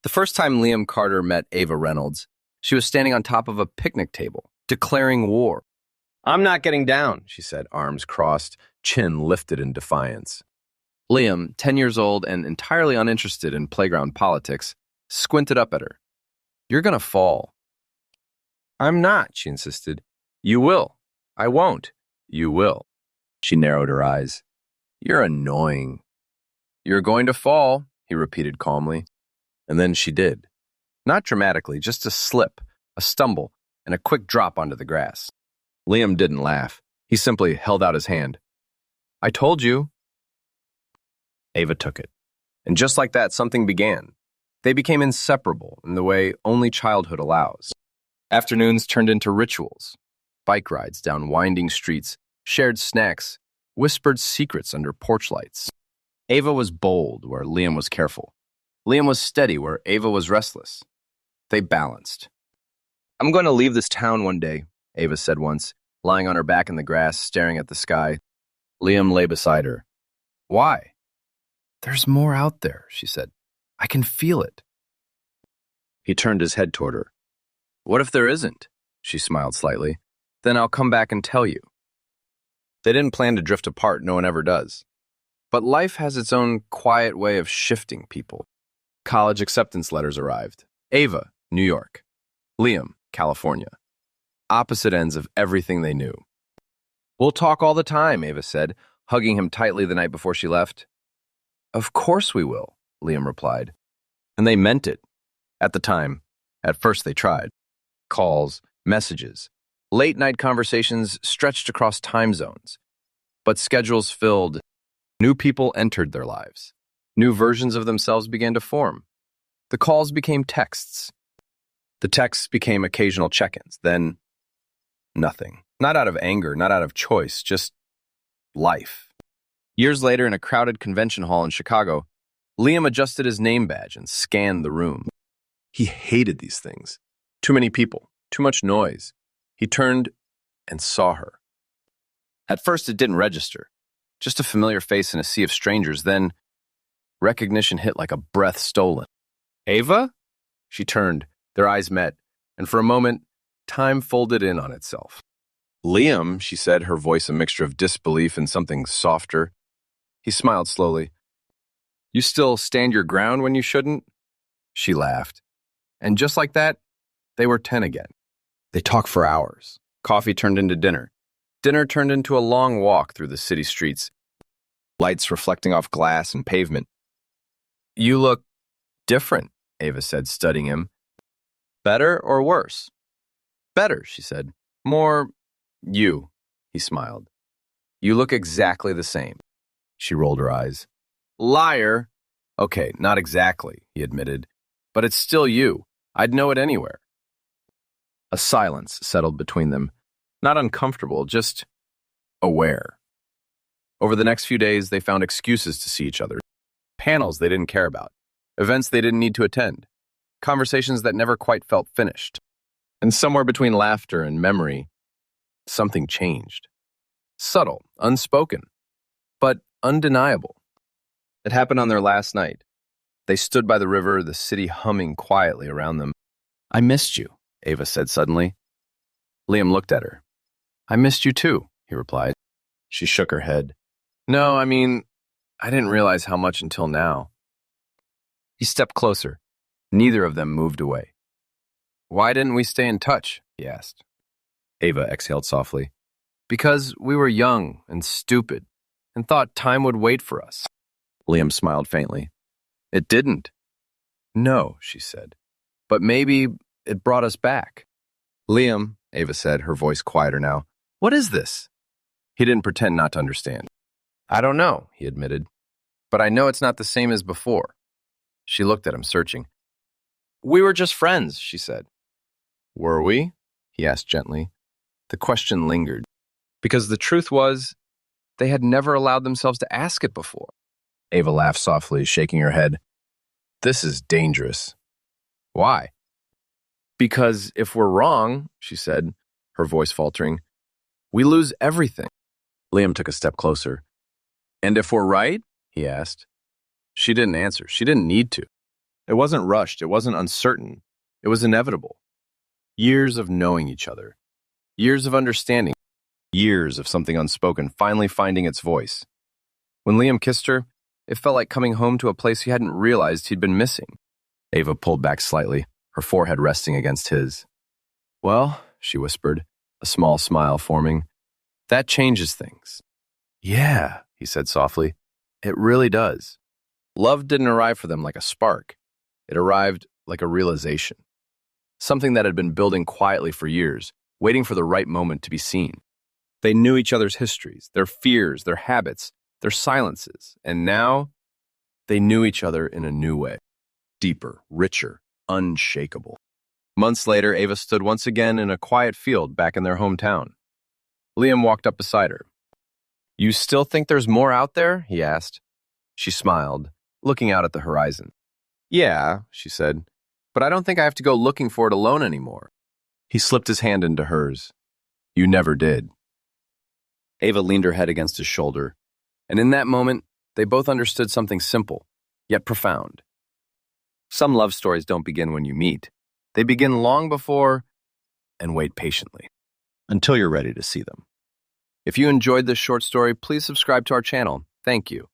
The first time Liam Carter met Ava Reynolds, she was standing on top of a picnic table, declaring war. "I'm not getting down," she said, arms crossed, chin lifted in defiance. Liam, 10 years old and entirely uninterested in playground politics, squinted up at her. "You're gonna fall." "I'm not," she insisted. "You will." "I won't." "You will." She narrowed her eyes. "You're annoying." "You're going to fall," he repeated calmly. And then she did. Not dramatically, just a slip, a stumble, and a quick drop onto the grass. Liam didn't laugh. He simply held out his hand. "I told you." Ava took it. And just like that, something began. They became inseparable in the way only childhood allows. Afternoons turned into rituals. Bike rides down winding streets, shared snacks, whispered secrets under porch lights. Ava was bold where Liam was careful. Liam was steady where Ava was restless. They balanced. "I'm going to leave this town one day," Ava said once, lying on her back in the grass, staring at the sky. Liam lay beside her. "Why?" "There's more out there," she said. "I can feel it." He turned his head toward her. "What if there isn't?" She smiled slightly. "Then I'll come back and tell you." They didn't plan to drift apart, no one ever does. But life has its own quiet way of shifting people. College acceptance letters arrived. Ava, New York. Liam, California. Opposite ends of everything they knew. "We'll talk all the time," Ava said, hugging him tightly the night before she left. "Of course we will," Liam replied. And they meant it. At the time. At first they tried. Calls, messages, late-night conversations stretched across time zones. But schedules filled. New people entered their lives. New versions of themselves began to form. The calls became texts. The texts became occasional check-ins. Then, nothing. Not out of anger, not out of choice, just life. Years later, in a crowded convention hall in Chicago, Liam adjusted his name badge and scanned the room. He hated these things. Too many people, too much noise. He turned and saw her. At first, it didn't register. Just a familiar face in a sea of strangers. Then, recognition hit like a breath stolen. "Ava?" She turned. Their eyes met. And for a moment, time folded in on itself. "Liam," she said, her voice a mixture of disbelief and something softer. He smiled slowly. "You still stand your ground when you shouldn't?" She laughed. And just like that, they were 10 again. They talked for hours. Coffee turned into dinner. Dinner turned into a long walk through the city streets, lights reflecting off glass and pavement. "You look different," Ava said, studying him. "Better or worse?" "Better," she said. "More you," he smiled. "You look exactly the same." She rolled her eyes. "Liar." "Okay, not exactly," he admitted. "But it's still you. I'd know it anywhere." A silence settled between them. Not uncomfortable, just aware. Over the next few days, they found excuses to see each other. Panels they didn't care about. Events they didn't need to attend. Conversations that never quite felt finished. And somewhere between laughter and memory, something changed. Subtle, unspoken, but undeniable. It happened on their last night. They stood by the river, the city humming quietly around them. "I missed you," Ava said suddenly. Liam looked at her. "I missed you too," he replied. She shook her head. "No, I mean, I didn't realize how much until now." He stepped closer. Neither of them moved away. "Why didn't we stay in touch?" he asked. Ava exhaled softly. "Because we were young and stupid and thought time would wait for us." Liam smiled faintly. "It didn't." "No," she said. "But maybe it brought us back." "Liam," Ava said, her voice quieter now, "what is this?" He didn't pretend not to understand. "I don't know," he admitted. "But I know it's not the same as before." She looked at him, searching. "We were just friends," she said. "Were we?" he asked gently. The question lingered. Because the truth was, they had never allowed themselves to ask it before. Ava laughed softly, shaking her head. "This is dangerous." "Why?" "Because if we're wrong," she said, her voice faltering, "we lose everything." Liam took a step closer. "And if we're right?" he asked. She didn't answer. She didn't need to. It wasn't rushed. It wasn't uncertain. It was inevitable. Years of knowing each other. Years of understanding. Years of something unspoken finally finding its voice. When Liam kissed her, it felt like coming home to a place he hadn't realized he'd been missing. Ava pulled back slightly, her forehead resting against his. "Well," she whispered, a small smile forming, "that changes things." "Yeah," he said softly, "it really does." Love didn't arrive for them like a spark. It arrived like a realization. Something that had been building quietly for years, waiting for the right moment to be seen. They knew each other's histories, their fears, their habits, their silences, and now they knew each other in a new way. Deeper, richer, unshakable. Months later, Ava stood once again in a quiet field back in their hometown. Liam walked up beside her. "You still think there's more out there?" he asked. She smiled, looking out at the horizon. "Yeah," she said, "but I don't think I have to go looking for it alone anymore." He slipped his hand into hers. "You never did." Ava leaned her head against his shoulder, and in that moment, they both understood something simple, yet profound. Some love stories don't begin when you meet. They begin long before, and wait patiently, until you're ready to see them. If you enjoyed this short story, please subscribe to our channel. Thank you.